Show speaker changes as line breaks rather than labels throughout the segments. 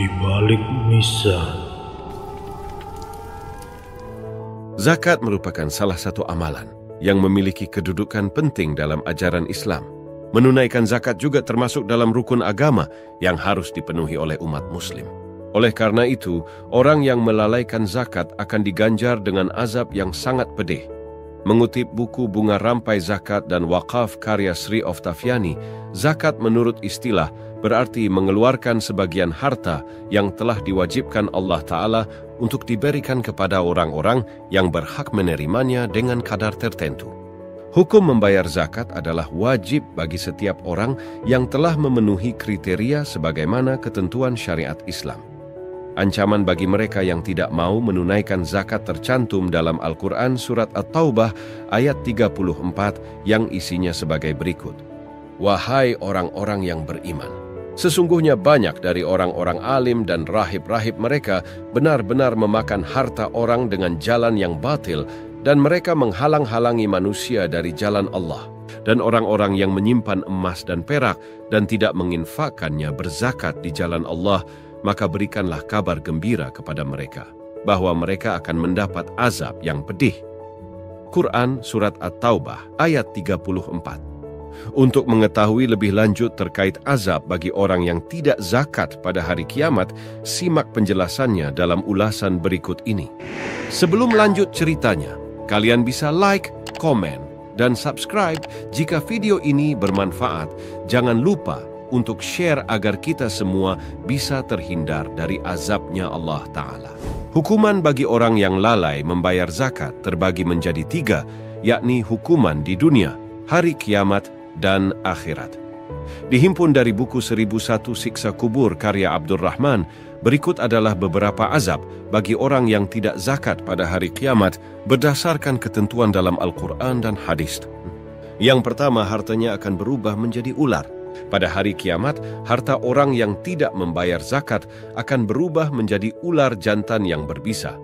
di balik Nisa.
Zakat merupakan salah satu amalan yang memiliki kedudukan penting dalam ajaran Islam. Menunaikan zakat juga termasuk dalam rukun agama yang harus dipenuhi oleh umat muslim. Oleh karena itu, orang yang melalaikan zakat akan diganjar dengan azab yang sangat pedih. Mengutip buku Bunga Rampai Zakat dan Wakaf karya Sri Oftaviani, zakat menurut istilah berarti mengeluarkan sebagian harta yang telah diwajibkan Allah Ta'ala untuk diberikan kepada orang-orang yang berhak menerimanya dengan kadar tertentu. Hukum membayar zakat adalah wajib bagi setiap orang yang telah memenuhi kriteria sebagaimana ketentuan syariat Islam. Ancaman bagi mereka yang tidak mau menunaikan zakat tercantum dalam Al-Quran Surat At-Taubah ayat 34 yang isinya sebagai berikut. Wahai orang-orang yang beriman, sesungguhnya banyak dari orang-orang alim dan rahib-rahib mereka benar-benar memakan harta orang dengan jalan yang batil dan mereka menghalang-halangi manusia dari jalan Allah. Dan orang-orang yang menyimpan emas dan perak dan tidak menginfakkannya berzakat di jalan Allah, maka berikanlah kabar gembira kepada mereka, bahwa mereka akan mendapat azab yang pedih. Quran Surat At-Taubah ayat 34. Untuk mengetahui lebih lanjut terkait azab bagi orang yang tidak zakat pada hari kiamat, simak penjelasannya dalam ulasan berikut ini. Sebelum lanjut ceritanya, kalian bisa like, komen, dan subscribe jika video ini bermanfaat. Jangan lupa untuk share agar kita semua bisa terhindar dari azabnya Allah Ta'ala. Hukuman bagi orang yang lalai membayar zakat terbagi menjadi 3, yakni hukuman di dunia, hari kiamat, dan akhirat. Dihimpun dari buku 1001 Siksa Kubur karya Abdurrahman, berikut adalah beberapa azab bagi orang yang tidak zakat pada hari kiamat berdasarkan ketentuan dalam Al-Quran dan hadis. Yang pertama, hartanya akan berubah menjadi ular. Pada hari kiamat, harta orang yang tidak membayar zakat akan berubah menjadi ular jantan yang berbisa.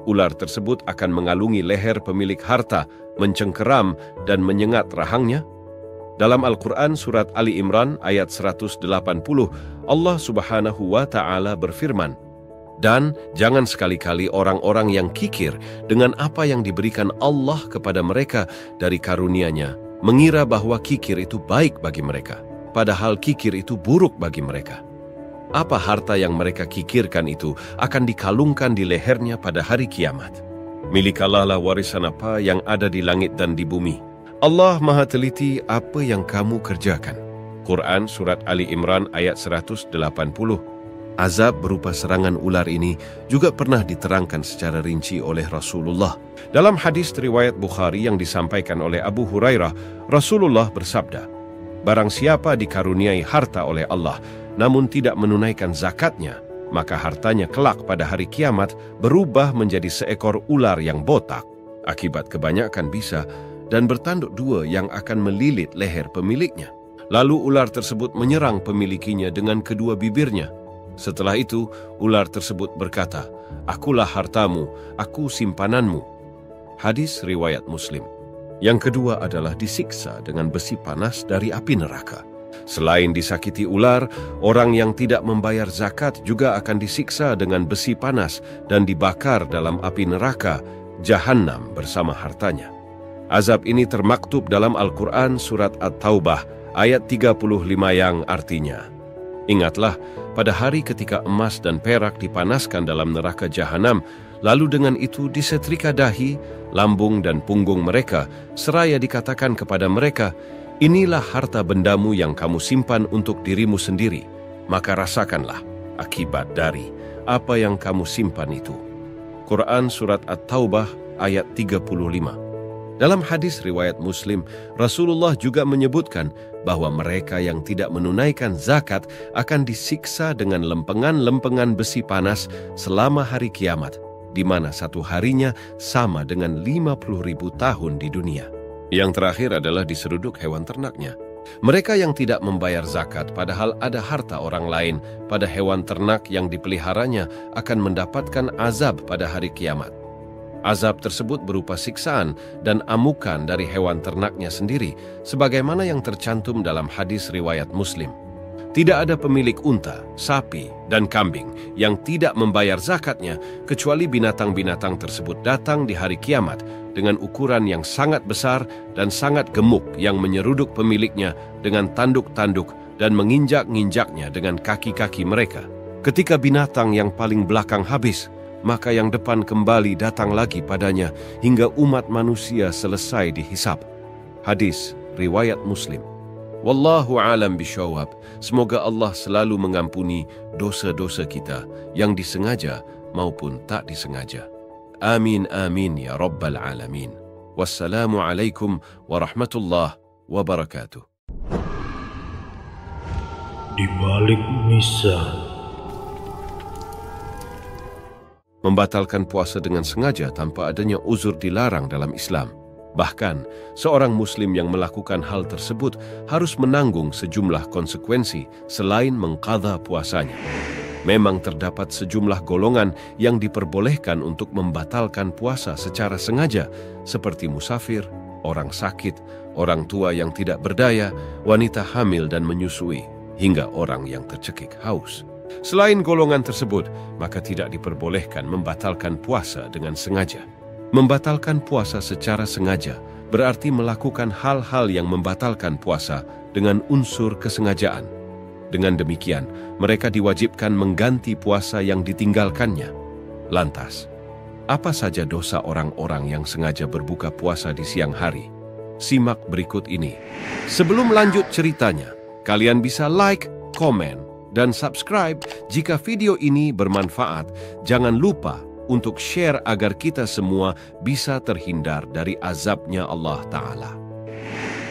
Ular tersebut akan mengalungi leher pemilik harta, mencengkeram dan menyengat rahangnya. Dalam Al-Quran Surat Ali Imran ayat 180, Allah Subhanahu wa Ta'ala berfirman, "Dan jangan sekali-kali orang-orang yang kikir dengan apa yang diberikan Allah kepada mereka dari karunia-Nya, mengira bahwa kikir itu baik bagi mereka, padahal kikir itu buruk bagi mereka. Apa harta yang mereka kikirkan itu akan dikalungkan di lehernya pada hari kiamat. Milik Allah lah warisan apa yang ada di langit dan di bumi. Allah Maha teliti apa yang kamu kerjakan." Quran Surat Ali Imran ayat 180. Azab berupa serangan ular ini juga pernah diterangkan secara rinci oleh Rasulullah. Dalam hadis riwayat Bukhari yang disampaikan oleh Abu Hurairah, Rasulullah bersabda, "Barang siapa dikaruniai harta oleh Allah, namun tidak menunaikan zakatnya, maka hartanya kelak pada hari kiamat berubah menjadi seekor ular yang botak, akibat kebanyakan bisa, dan bertanduk 2 yang akan melilit leher pemiliknya. Lalu ular tersebut menyerang pemilikinya dengan kedua bibirnya. Setelah itu, ular tersebut berkata, 'Akulah hartamu, aku simpananmu.'" Hadis riwayat Muslim. Yang kedua adalah disiksa dengan besi panas dari api neraka. Selain disakiti ular, orang yang tidak membayar zakat juga akan disiksa dengan besi panas dan dibakar dalam api neraka, Jahannam bersama hartanya. Azab ini termaktub dalam Al-Quran Surat At-Taubah ayat 35 yang artinya, "Ingatlah pada hari ketika emas dan perak dipanaskan dalam neraka Jahannam, lalu dengan itu disetrika dahi, lambung dan punggung mereka, seraya dikatakan kepada mereka, 'Inilah harta bendamu yang kamu simpan untuk dirimu sendiri, maka rasakanlah akibat dari apa yang kamu simpan itu.'" Quran Surat At-Taubah ayat 35. Dalam hadis riwayat Muslim, Rasulullah juga menyebutkan bahwa mereka yang tidak menunaikan zakat akan disiksa dengan lempengan-lempengan besi panas selama hari kiamat, di mana satu harinya sama dengan 50.000 tahun di dunia. Yang terakhir adalah diseruduk hewan ternaknya. Mereka yang tidak membayar zakat padahal ada harta orang lain pada hewan ternak yang dipeliharanya akan mendapatkan azab pada hari kiamat. Azab tersebut berupa siksaan dan amukan dari hewan ternaknya sendiri, sebagaimana yang tercantum dalam hadis riwayat Muslim. Tidak ada pemilik unta, sapi, dan kambing yang tidak membayar zakatnya kecuali binatang-binatang tersebut datang di hari kiamat dengan ukuran yang sangat besar dan sangat gemuk yang menyeruduk pemiliknya dengan tanduk-tanduk dan menginjak-injaknya dengan kaki-kaki mereka. Ketika binatang yang paling belakang habis, maka yang depan kembali datang lagi padanya hingga umat manusia selesai dihisab. Hadis riwayat Muslim. Wallahu alam bisyawab. Semoga Allah selalu mengampuni dosa-dosa kita yang disengaja maupun tak disengaja. Amin amin ya rabbal alamin. Wassalamualaikum warahmatullahi wabarakatuh.
Di balik misa.
Membatalkan puasa dengan sengaja tanpa adanya uzur dilarang dalam Islam. Bahkan, seorang Muslim yang melakukan hal tersebut harus menanggung sejumlah konsekuensi selain mengqadha puasanya. Memang terdapat sejumlah golongan yang diperbolehkan untuk membatalkan puasa secara sengaja, seperti musafir, orang sakit, orang tua yang tidak berdaya, wanita hamil dan menyusui, hingga orang yang tercekik haus. Selain golongan tersebut, maka tidak diperbolehkan membatalkan puasa dengan sengaja. Membatalkan puasa secara sengaja berarti melakukan hal-hal yang membatalkan puasa dengan unsur kesengajaan. Dengan demikian, mereka diwajibkan mengganti puasa yang ditinggalkannya. Lantas, apa saja dosa orang-orang yang sengaja berbuka puasa di siang hari? Simak berikut ini. Sebelum lanjut ceritanya, kalian bisa like, komen, dan subscribe jika video ini bermanfaat. Jangan lupa untuk share agar kita semua bisa terhindar dari azabnya Allah Ta'ala.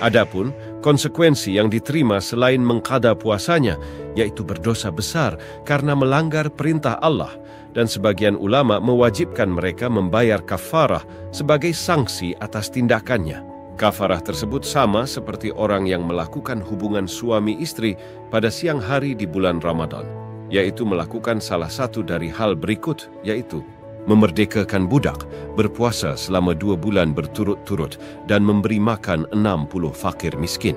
Adapun konsekuensi yang diterima selain mengqadha puasanya, yaitu berdosa besar karena melanggar perintah Allah, dan sebagian ulama mewajibkan mereka membayar kafarah sebagai sanksi atas tindakannya. Kafarah tersebut sama seperti orang yang melakukan hubungan suami istri pada siang hari di bulan Ramadan, yaitu melakukan salah satu dari hal berikut, yaitu memerdekakan budak, berpuasa selama 2 bulan berturut-turut, dan memberi makan 60 fakir miskin.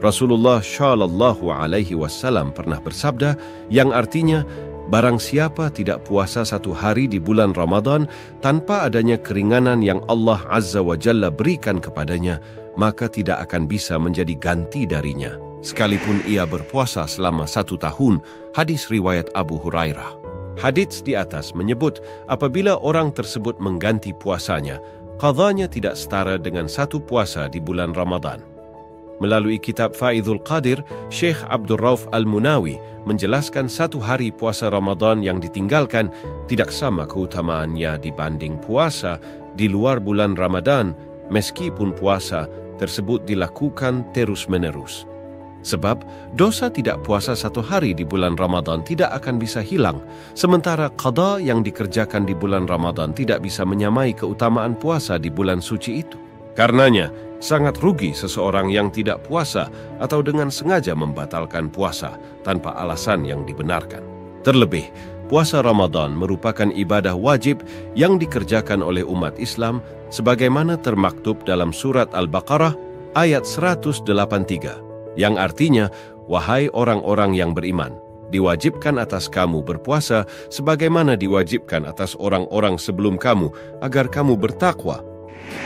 Rasulullah Shallallahu Alaihi Wasallam pernah bersabda yang artinya, barang siapa tidak puasa 1 hari di bulan Ramadan tanpa adanya keringanan yang Allah Azza wa Jalla berikan kepadanya, maka tidak akan bisa menjadi ganti darinya, sekalipun ia berpuasa selama 1 tahun. Hadis riwayat Abu Hurairah. Hadits di atas menyebut apabila orang tersebut mengganti puasanya, qadhanya tidak setara dengan 1 puasa di bulan Ramadan. Melalui kitab Faidul Qadir, Syekh Abdul Rauf Al-Munawi menjelaskan 1 hari puasa Ramadan yang ditinggalkan tidak sama keutamaannya dibanding puasa di luar bulan Ramadan, meskipun puasa tersebut dilakukan terus-menerus. Sebab dosa tidak puasa 1 hari di bulan Ramadan tidak akan bisa hilang, sementara qadha yang dikerjakan di bulan Ramadan tidak bisa menyamai keutamaan puasa di bulan suci itu. Karenanya, sangat rugi seseorang yang tidak puasa atau dengan sengaja membatalkan puasa tanpa alasan yang dibenarkan. Terlebih, puasa Ramadan merupakan ibadah wajib yang dikerjakan oleh umat Islam sebagaimana termaktub dalam surat Al-Baqarah ayat 183. Yang artinya, wahai orang-orang yang beriman, diwajibkan atas kamu berpuasa sebagaimana diwajibkan atas orang-orang sebelum kamu agar kamu bertakwa.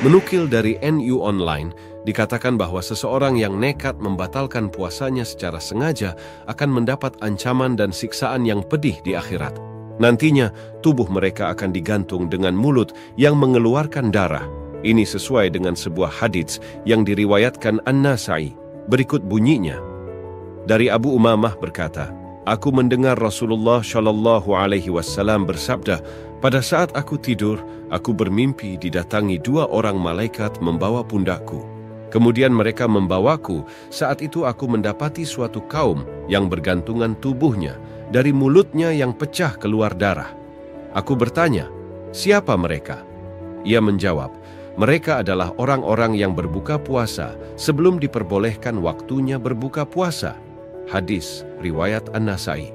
Menukil dari NU Online, dikatakan bahwa seseorang yang nekat membatalkan puasanya secara sengaja akan mendapat ancaman dan siksaan yang pedih di akhirat. Nantinya, tubuh mereka akan digantung dengan mulut yang mengeluarkan darah. Ini sesuai dengan sebuah hadits yang diriwayatkan An-Nasa'i. Berikut bunyinya. Dari Abu Umamah berkata, aku mendengar Rasulullah Shallallahu Alaihi Wasallam bersabda, pada saat aku tidur, aku bermimpi didatangi 2 orang malaikat membawa pundakku. Kemudian mereka membawaku, saat itu aku mendapati suatu kaum yang bergantungan tubuhnya, dari mulutnya yang pecah keluar darah. Aku bertanya, siapa mereka? Ia menjawab, mereka adalah orang-orang yang berbuka puasa sebelum diperbolehkan waktunya berbuka puasa. Hadis riwayat An-Nasa'i.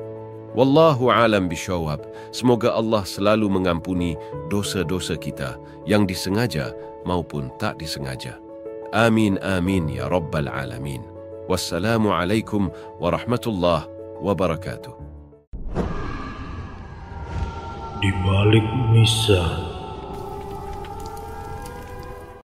Wallahu alam bisyawab. Semoga Allah selalu mengampuni dosa-dosa kita yang disengaja maupun tak disengaja. Amin amin ya rabbal alamin. Wassalamualaikum warahmatullahi wabarakatuh.
Di balik misah